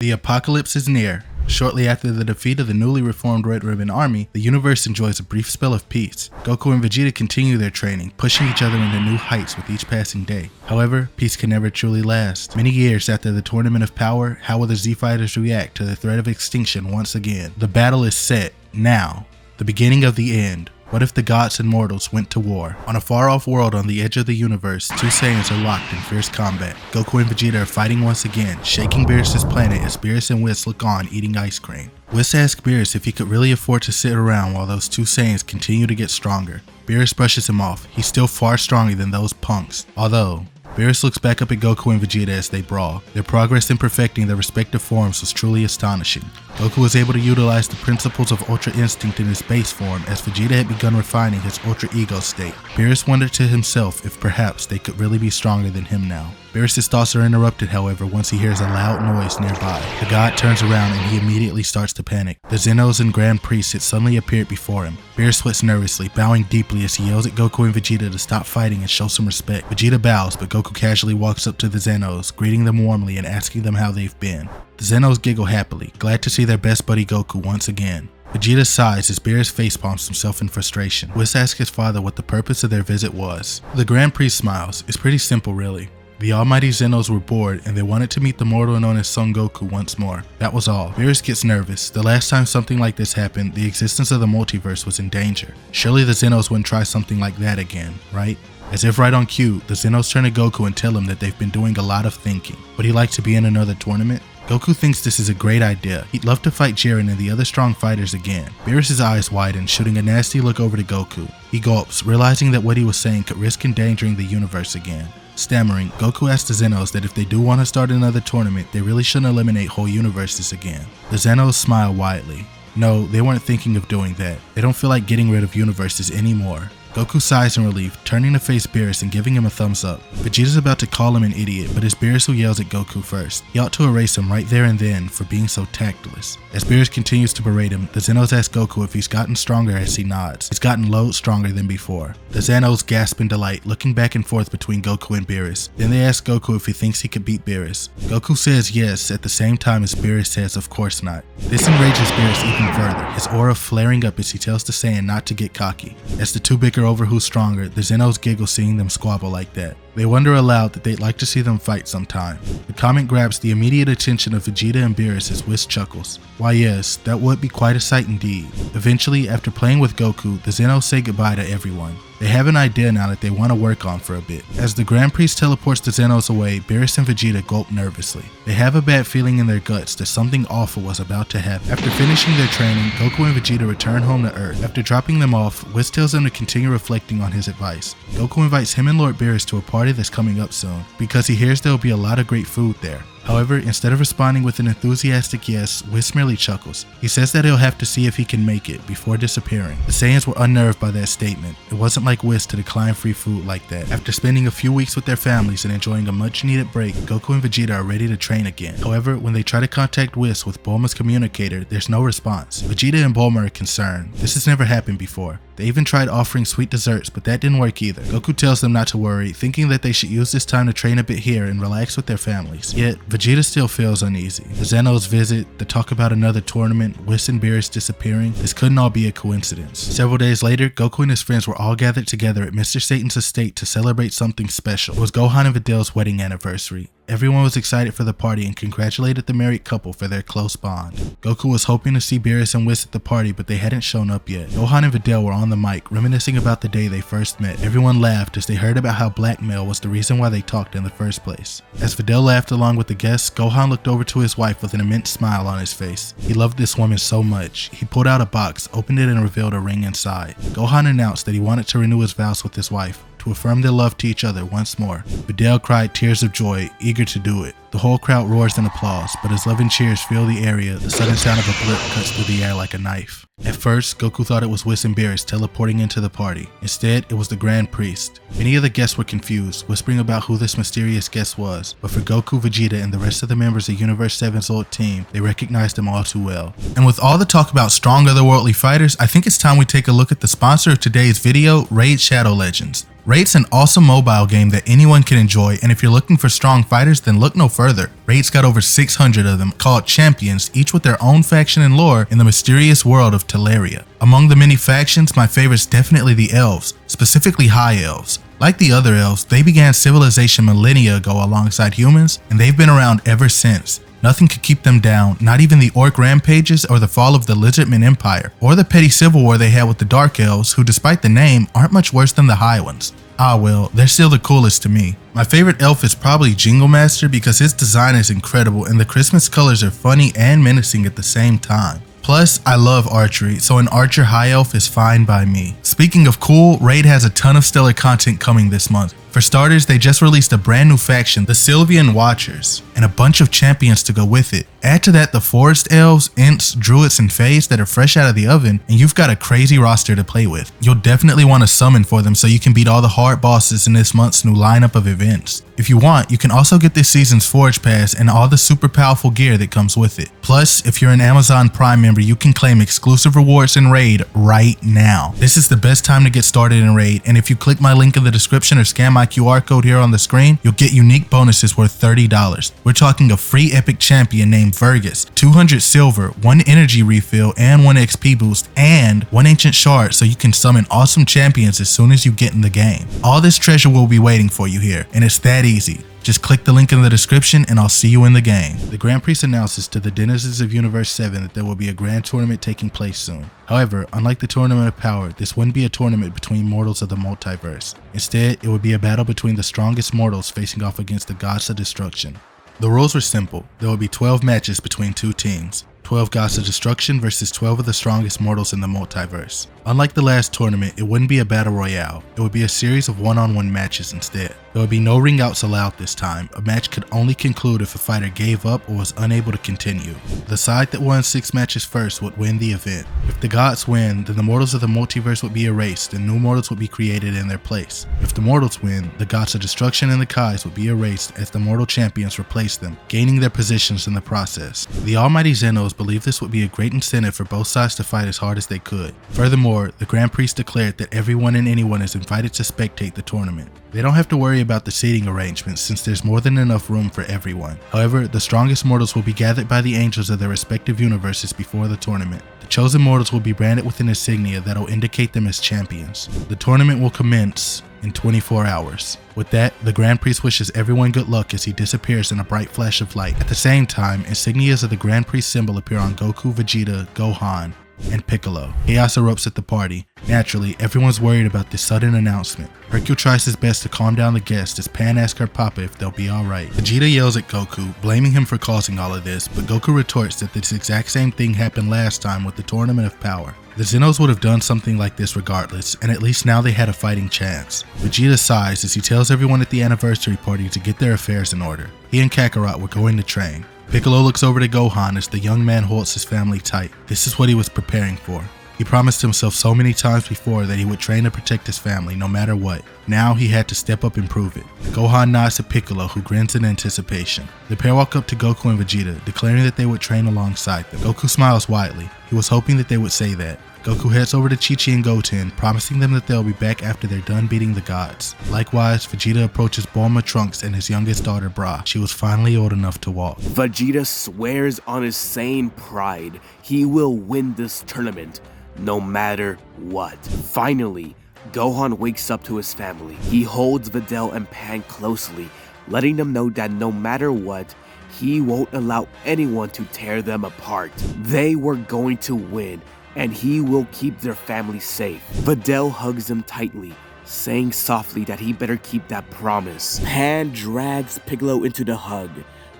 The apocalypse is near. Shortly after the defeat of the newly reformed Red Ribbon Army, the universe enjoys a brief spell of peace. Goku and Vegeta continue their training, pushing each other into new heights with each passing day. However, peace can never truly last. Many years after the Tournament of Power, how will the Z-Fighters react to the threat of extinction once again? The battle is set, now. The beginning of the end. What if the gods and mortals went to war? On a far-off world on the edge of the universe, two Saiyans are locked in fierce combat. Goku and Vegeta are fighting once again, shaking Beerus' planet as Beerus and Whis look on eating ice cream. Whis asks Beerus if he could really afford to sit around while those two Saiyans continue to get stronger. Beerus brushes him off. He's still far stronger than those punks. Although, Beerus looks back up at Goku and Vegeta as they brawl. Their progress in perfecting their respective forms was truly astonishing. Goku was able to utilize the principles of Ultra Instinct in his base form as Vegeta had begun refining his Ultra Ego state. Beerus wondered to himself if perhaps they could really be stronger than him now. Beerus' thoughts are interrupted, however, once he hears a loud noise nearby. The god turns around and he immediately starts to panic. The Zenos and Grand Priests had suddenly appeared before him. Beerus sweats nervously, bowing deeply as he yells at Goku and Vegeta to stop fighting and show some respect. Vegeta bows, but Goku casually walks up to the Zenos, greeting them warmly and asking them how they've been. The Zenos giggle happily, glad to see their best buddy Goku once again. Vegeta sighs as Beerus facepalms himself in frustration. Whis asks his father what the purpose of their visit was. The Grand Priest smiles. It's pretty simple, really. The almighty Zenos were bored and they wanted to meet the mortal known as Son Goku once more. That was all. Beerus gets nervous. The last time something like this happened, the existence of the multiverse was in danger. Surely the Zenos wouldn't try something like that again, right? As if right on cue, the Zenos turn to Goku and tell him that they've been doing a lot of thinking. Would he like to be in another tournament? Goku thinks this is a great idea. He'd love to fight Jiren and the other strong fighters again. Beerus' eyes widen, shooting a nasty look over to Goku. He gulps, realizing that what he was saying could risk endangering the universe again. Stammering, Goku asks the Zenos that if they do want to start another tournament, they really shouldn't eliminate whole universes again. The Zenos smile widely. No, they weren't thinking of doing that. They don't feel like getting rid of universes anymore. Goku sighs in relief, turning to face Beerus and giving him a thumbs up. Vegeta's about to call him an idiot, but it's Beerus who yells at Goku first. He ought to erase him right there and then for being so tactless. As Beerus continues to berate him, the Zenos ask Goku if he's gotten stronger as he nods. He's gotten loads stronger than before. The Zenos gasp in delight, looking back and forth between Goku and Beerus. Then they ask Goku if he thinks he could beat Beerus. Goku says yes, at the same time as Beerus says of course not. This enrages Beerus even further, his aura flaring up as he tells the Saiyan not to get cocky. As the two bicker over who's stronger, the Zenos giggle seeing them squabble like that. They wonder aloud that they'd like to see them fight sometime. The comment grabs the immediate attention of Vegeta and Beerus as Whis chuckles. Why yes, that would be quite a sight indeed. Eventually, after playing with Goku, the Zenos say goodbye to everyone. They have an idea now that they want to work on for a bit. As the Grand Priest teleports the Zenos away, Beerus and Vegeta gulp nervously. They have a bad feeling in their guts that something awful was about to happen. After finishing their training, Goku and Vegeta return home to Earth. After dropping them off, Whis tells them to continue reflecting on his advice. Goku invites him and Lord Beerus to a party that's coming up soon, because he hears there will be a lot of great food there. However, instead of responding with an enthusiastic yes, Whis merely chuckles. He says that he'll have to see if he can make it before disappearing. The Saiyans were unnerved by that statement. It wasn't like Whis to decline free food like that. After spending a few weeks with their families and enjoying a much needed break, Goku and Vegeta are ready to train again. However, when they try to contact Whis with Bulma's communicator, there's no response. Vegeta and Bulma are concerned. This has never happened before. They even tried offering sweet desserts, but that didn't work either. Goku tells them not to worry, thinking that they should use this time to train a bit here and relax with their families. Yet, Vegeta still feels uneasy. The Zenos visit, the talk about another tournament, Whis and Beerus disappearing. This couldn't all be a coincidence. Several days later, Goku and his friends were all gathered together at Mr. Satan's estate to celebrate something special. It was Gohan and Videl's wedding anniversary. Everyone was excited for the party and congratulated the married couple for their close bond. Goku was hoping to see Beerus and Whis at the party, but they hadn't shown up yet. Gohan and Videl were on the mic, reminiscing about the day they first met. Everyone laughed as they heard about how blackmail was the reason why they talked in the first place. As Videl laughed along with the guests, Gohan looked over to his wife with an immense smile on his face. He loved this woman so much. He pulled out a box, opened it, and revealed a ring inside. Gohan announced that he wanted to renew his vows with his wife, to affirm their love to each other once more. Videl cried tears of joy, eager to do it. The whole crowd roars in applause, but as loving cheers fill the area, the sudden sound of a blip cuts through the air like a knife. At first, Goku thought it was Whis and Beerus teleporting into the party. Instead, it was the Grand Priest. Many of the guests were confused, whispering about who this mysterious guest was, but for Goku, Vegeta, and the rest of the members of Universe 7's old team, they recognized him all too well. And with all the talk about strong otherworldly fighters, I think it's time we take a look at the sponsor of today's video, Raid Shadow Legends. Raid's an awesome mobile game that anyone can enjoy, and if you're looking for strong fighters, then look no further. further. Raid's got over 600 of them, called champions, each with their own faction and lore in the mysterious world of Teleria. Among the many factions, my favorite's definitely the elves, specifically high elves. Like the other elves, they began civilization millennia ago alongside humans, and they've been around ever since. Nothing could keep them down, not even the orc rampages or the fall of the Lizardman Empire, or the petty civil war they had with the Dark Elves, who despite the name, aren't much worse than the High Ones. Ah well, they're still the coolest to me. My favorite elf is probably Jingle Master because his design is incredible and the Christmas colors are funny and menacing at the same time. Plus, I love archery, so an archer high elf is fine by me. Speaking of cool, Raid has a ton of stellar content coming this month. For starters, they just released a brand new faction, the Sylvian Watchers, and a bunch of champions to go with it. Add to that the Forest Elves, Imps, Druids, and Fays that are fresh out of the oven, and you've got a crazy roster to play with. You'll definitely want to summon for them so you can beat all the hard bosses in this month's new lineup of events. If you want, you can also get this season's Forge Pass and all the super powerful gear that comes with it. Plus, if you're an Amazon Prime member, you can claim exclusive rewards in Raid right now. This is the best time to get started in Raid, and if you click my link in the description or scan my QR code here on the screen, you'll get unique bonuses worth $30. We're talking a free epic champion named Vergus, 200 silver, 1 energy refill and 1 XP boost, and 1 ancient shard so you can summon awesome champions as soon as you get in the game. All this treasure will be waiting for you here, and it's that easy. Just click the link in the description and I'll see you in the game. The Grand Priest announces to the denizens of Universe 7 that there will be a grand tournament taking place soon. However, unlike the Tournament of Power, this wouldn't be a tournament between mortals of the multiverse. Instead, it would be a battle between the strongest mortals facing off against the gods of destruction. The rules were simple. There would be 12 matches between 2 teams. 12 gods of destruction versus 12 of the strongest mortals in the multiverse. Unlike the last tournament, it wouldn't be a battle royale. It would be a series of one-on-one matches instead. There would be no ring outs allowed this time. A match could only conclude if a fighter gave up or was unable to continue. The side that won 6 matches first would win the event. If the gods win, then the mortals of the multiverse would be erased and new mortals would be created in their place. If the mortals win, the gods of destruction and the Kais would be erased as the mortal champions replace them, gaining their positions in the process. The almighty Xenos believed this would be a great incentive for both sides to fight as hard as they could. Furthermore, the Grand Priest declared that everyone and anyone is invited to spectate the tournament. They don't have to worry about the seating arrangements since there's more than enough room for everyone. However, the strongest mortals will be gathered by the angels of their respective universes before the tournament. The chosen mortals will be branded with an insignia that'll indicate them as champions. The tournament will commence in 24 hours. With that, the Grand Priest wishes everyone good luck as he disappears in a bright flash of light. At the same time, insignias of the Grand Priest symbol appear on Goku, Vegeta, Gohan, and Piccolo. Chaos erupts at the party. Naturally, everyone's worried about this sudden announcement. Hercule tries his best to calm down the guests as Pan asks her papa if they'll be alright. Vegeta yells at Goku, blaming him for causing all of this, but Goku retorts that this exact same thing happened last time with the Tournament of Power. The Xenos would have done something like this regardless, and at least now they had a fighting chance. Vegeta sighs as he tells everyone at the anniversary party to get their affairs in order. He and Kakarot were going to train. Piccolo looks over to Gohan as the young man holds his family tight. This is what he was preparing for. He promised himself so many times before that he would train to protect his family no matter what. Now he had to step up and prove it. Gohan nods at Piccolo, who grins in anticipation. The pair walk up to Goku and Vegeta, declaring that they would train alongside them. Goku smiles widely. He was hoping that they would say that. Goku heads over to Chi-Chi and Goten, promising them that they'll be back after they're done beating the gods. Likewise, Vegeta approaches Bulma, Trunks, and his youngest daughter Bra. She was finally old enough to walk. Vegeta swears on his Saiyan pride he will win this tournament, no matter what. Finally, Gohan wakes up to his family. He holds Videl and Pan closely, letting them know that no matter what, he won't allow anyone to tear them apart. They were going to win, and he will keep their family safe. Videl hugs him tightly, saying softly that he better keep that promise. Pan drags Piccolo into the hug,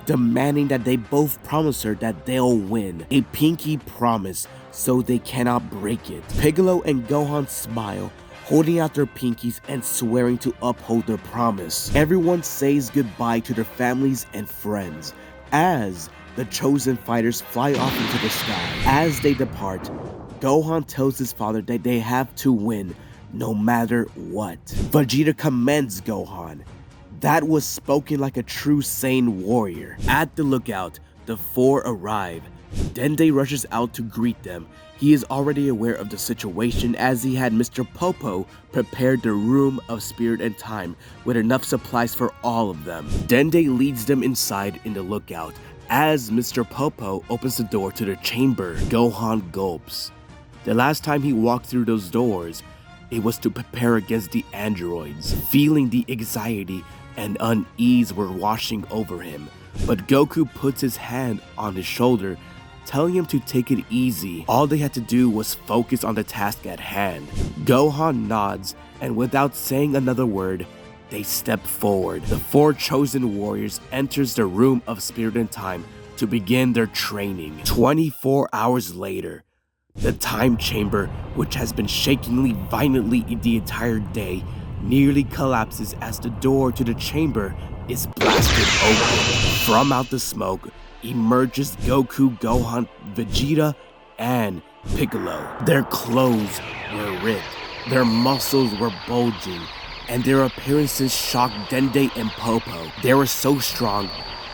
demanding that they both promise her that they'll win. A pinky promise, so they cannot break it. Piccolo and Gohan smile, holding out their pinkies and swearing to uphold their promise. Everyone says goodbye to their families and friends as the chosen fighters fly off into the sky. As they depart, Gohan tells his father that they have to win no matter what. Vegeta commends Gohan. That was spoken like a true Saiyan warrior. At the lookout, the four arrive. Dende rushes out to greet them. He is already aware of the situation as he had Mr. Popo prepared the room of spirit and time with enough supplies for all of them. Dende leads them inside in the lookout. As Mr. Popo opens the door to the chamber, Gohan gulps. The last time he walked through those doors, it was to prepare against the androids. Feeling the anxiety and unease were washing over him, but Goku puts his hand on his shoulder, telling him to take it easy. All they had to do was focus on the task at hand. Gohan nods, and without saying another word, they step forward. The four chosen warriors enters the room of spirit and time to begin their training. 24 hours later, the time chamber, which has been shaking violently the entire day, nearly collapses as the door to the chamber is blasted open. From out the smoke emerges Goku, Gohan, Vegeta, and Piccolo. Their clothes were ripped, their muscles were bulging, and their appearances shocked Dende and Popo. They were so strong,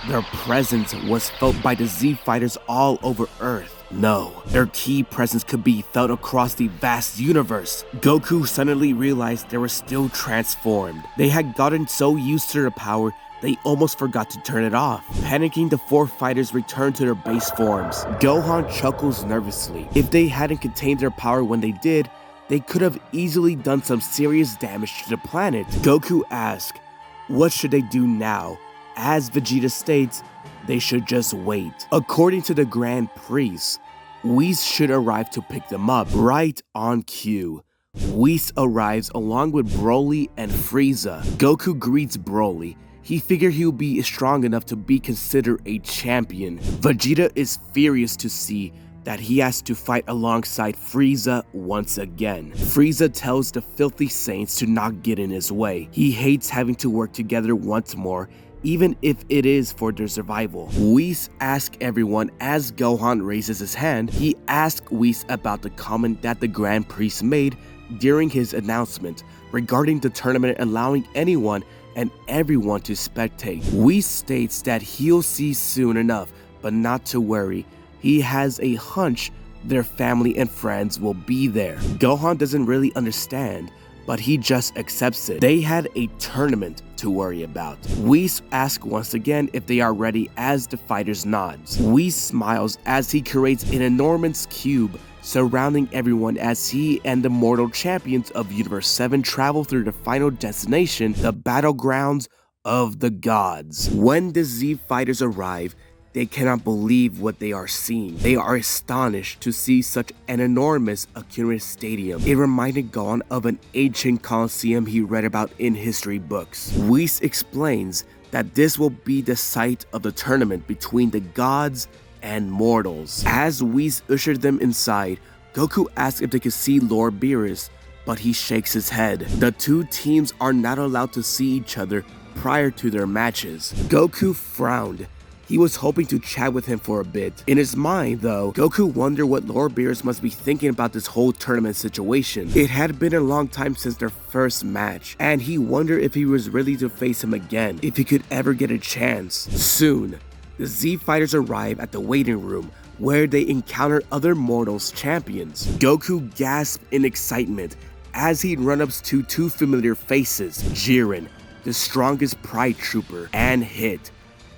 their presence was felt by the Z fighters all over Earth. No, their key presence could be felt across the vast universe. Goku suddenly realized they were still transformed. They had gotten so used to their power, they almost forgot to turn it off. Panicking, the four fighters return to their base forms. Gohan chuckles nervously. If they hadn't contained their power when they did, they could have easily done some serious damage to the planet. Goku asks, what should they do now? As Vegeta states, they should just wait. According to the Grand Priest, Whis should arrive to pick them up. Right on cue, Whis arrives along with Broly and Frieza. Goku greets Broly. He figured he would be strong enough to be considered a champion. Vegeta is furious to see that he has to fight alongside Frieza once again. Frieza tells the filthy saints to not get in his way. He hates having to work together once more, even if it is for their survival. Whis asks everyone as Gohan raises his hand. He asks Whis about the comment that the Grand Priest made during his announcement regarding the tournament allowing anyone and everyone to spectate. Whis states that he'll see soon enough, but not to worry. He has a hunch their family and friends will be there. Gohan doesn't really understand, but he just accepts it. They had a tournament to worry about. Whis asks once again if they are ready as the fighters nods. Whis smiles as he creates an enormous cube surrounding everyone as he and the mortal champions of Universe 7 travel through the final destination, the battlegrounds of the gods. When the Z fighters arrive, they cannot believe what they are seeing. They are astonished to see such an enormous accumulated stadium. It reminded Gohan of an ancient coliseum he read about in history books. Whis explains that this will be the site of the tournament between the gods and mortals. As Whis ushered them inside, Goku asks if they could see Lord Beerus, but he shakes his head. The two teams are not allowed to see each other prior to their matches. Goku frowned. He was hoping to chat with him for a bit. In his mind, though, Goku wondered what Lord Beerus must be thinking about this whole tournament situation. It had been a long time since their first match, and he wondered if he was ready to face him again, if he could ever get a chance. Soon, the Z fighters arrive at the waiting room, where they encounter other mortals champions. Goku gasped in excitement as he run up to two familiar faces, Jiren, the strongest Pride Trooper, and Hit,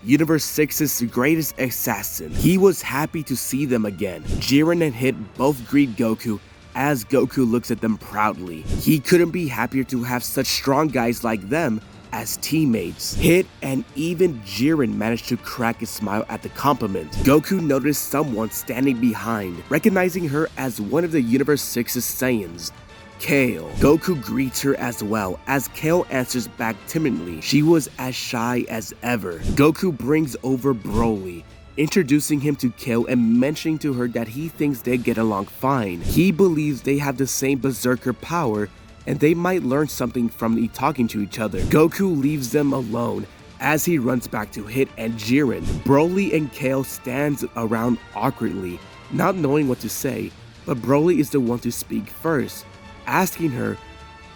Universe 6's greatest assassin. He was happy to see them again. Jiren and Hit both greet Goku as Goku looks at them proudly. He couldn't be happier to have such strong guys like them as teammates. Hit and even Jiren managed to crack a smile at the compliment. Goku noticed someone standing behind, recognizing her as one of the Universe 6's Saiyans, Kale. Goku greets her as well, as Kale answers back timidly. She was as shy as ever. Goku brings over Broly, introducing him to Kale and mentioning to her that he thinks they get along fine. He believes they have the same berserker power and they might learn something from talking to each other. Goku leaves them alone as he runs back to Hit and Jiren. Broly and Kale stands around awkwardly, not knowing what to say, but Broly is the one to speak first, asking her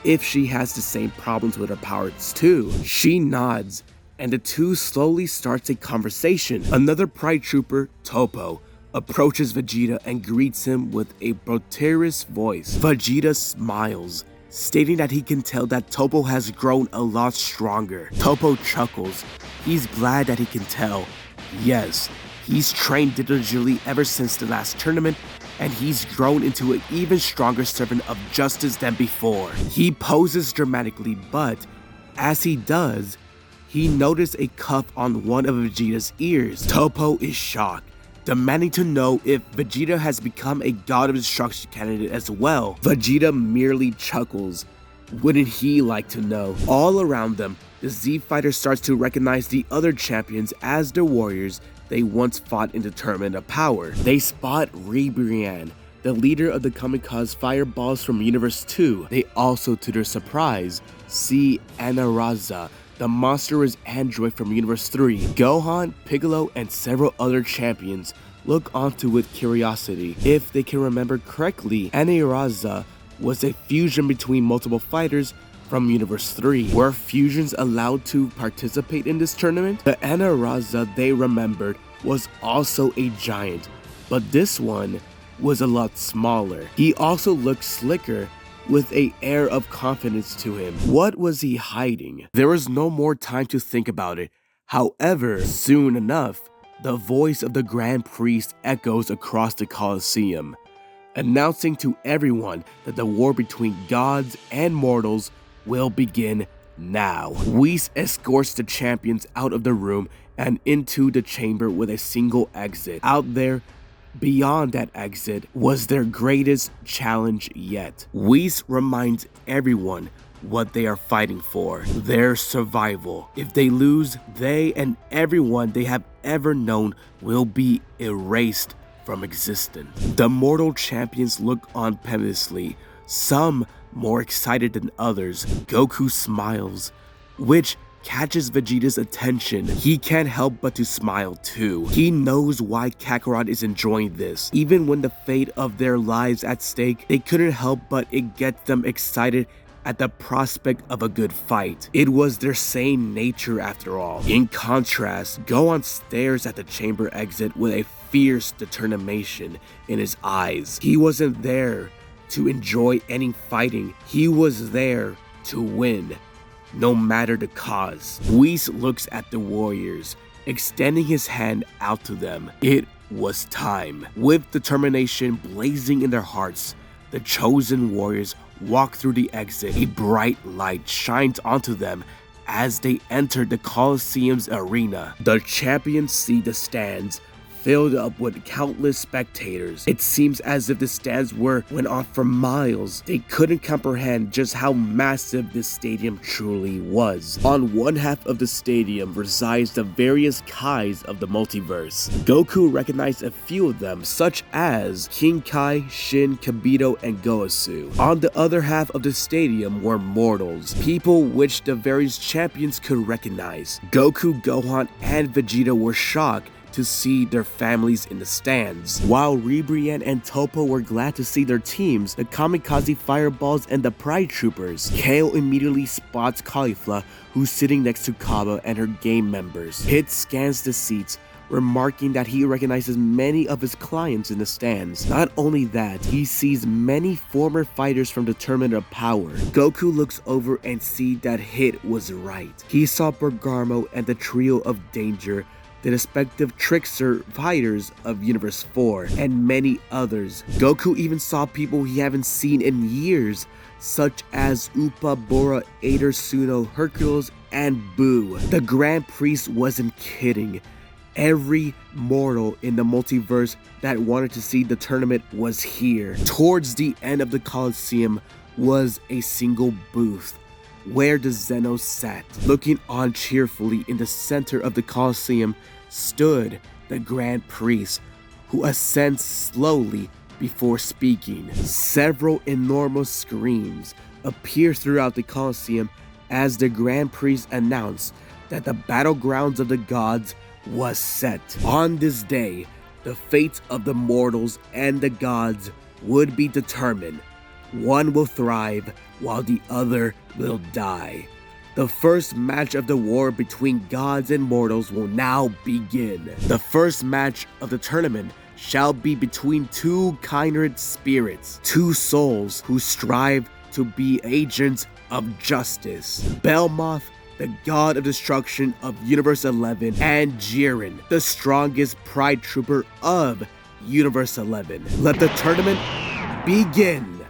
if she has the same problems with her powers too. She nods and the two slowly starts a conversation. Another Pride Trooper, Toppo, approaches Vegeta and greets him with a boisterous voice. Vegeta smiles, stating that he can tell that Toppo has grown a lot stronger. Toppo chuckles. He's glad that he can tell. Yes, he's trained diligently ever since the last tournament, and he's grown into an even stronger servant of justice than before. He poses dramatically, but as he does, he noticed a cuff on one of Vegeta's ears. Toppo is shocked, demanding to know if Vegeta has become a God of Destruction candidate as well. Vegeta merely chuckles. Wouldn't he like to know? All around them, the Z Fighter starts to recognize the other champions as the warriors they once fought in the Tournament of Power. They spot Ribrianne, the leader of the Kamikaze Fireballs from Universe 2. They also, to their surprise, see Anaraza, the monstrous android from Universe 3. Gohan, Piccolo, and several other champions look onto with curiosity. If they can remember correctly, Anaraza was a fusion between multiple fighters from Universe 3. Were fusions allowed to participate in this tournament? The Anaraza they remembered was also a giant, but this one was a lot smaller. He also looked slicker, with an air of confidence to him. What was he hiding? There was no more time to think about it. However, soon enough, the voice of the Grand Priest echoes across the Colosseum, announcing to everyone that the war between gods and mortals will begin now. Whis escorts the champions out of the room and into the chamber with a single exit. Out there, beyond that exit, was their greatest challenge yet. Whis reminds everyone what they are fighting for: their survival. If they lose, they and everyone they have ever known will be erased from existence. The mortal champions look on piteously, some more excited than others. Goku smiles, which catches Vegeta's attention. He can't help but to smile too. He knows why Kakarot is enjoying this. Even when the fate of their lives at stake, they couldn't help but it gets them excited at the prospect of a good fight. It was their sane nature after all. In contrast, Gohan stares at the chamber exit with a fierce determination in his eyes. He wasn't there to enjoy any fighting. He was there to win, no matter the cause. Whis looks at the warriors, extending his hand out to them. It was time. With determination blazing in their hearts, the chosen warriors walk through the exit. A bright light shines onto them as they enter the Colosseum's arena. The champions see the stands filled up with countless spectators. It seems as if the stands went on for miles. They couldn't comprehend just how massive this stadium truly was. On one half of the stadium resides the various Kais of the multiverse. Goku recognized a few of them, such as King Kai, Shin, Kibito, and Goasu. On the other half of the stadium were mortals, people which the various champions could recognize. Goku, Gohan, and Vegeta were shocked to see their families in the stands. While Ribrianne and Toppo were glad to see their teams, the Kamikaze Fireballs and the Pride Troopers. Kale immediately spots Caulifla, who's sitting next to Kaba and her game members. Hit scans the seats, remarking that he recognizes many of his clients in the stands. Not only that, he sees many former fighters from the Tournament of Power. Goku looks over and sees that Hit was right. He saw Bergamo and the trio of Danger, the respective trickster fighters of Universe 4, and many others. Goku even saw people he haven't seen in years, such as Upa, Bora, Ader, Suno, Hercules, and Boo. The Grand Priest wasn't kidding. Every mortal in the multiverse that wanted to see the tournament was here. Towards the end of the Colosseum was a single booth where the Zenos sat. Looking on cheerfully in the center of the Colosseum stood the Grand Priest, who ascends slowly before speaking. Several enormous screams appear throughout the Colosseum as the Grand Priest announced that the battlegrounds of the gods was set. On this day, the fates of the mortals and the gods would be determined. One will thrive while the other will die. The first match of the war between gods and mortals will now begin. The first match of the tournament shall be between two kindred spirits, two souls who strive to be agents of justice. Belmoth, the god of destruction of Universe 11, and Jiren, the strongest Pride Trooper of Universe 11. Let the tournament begin!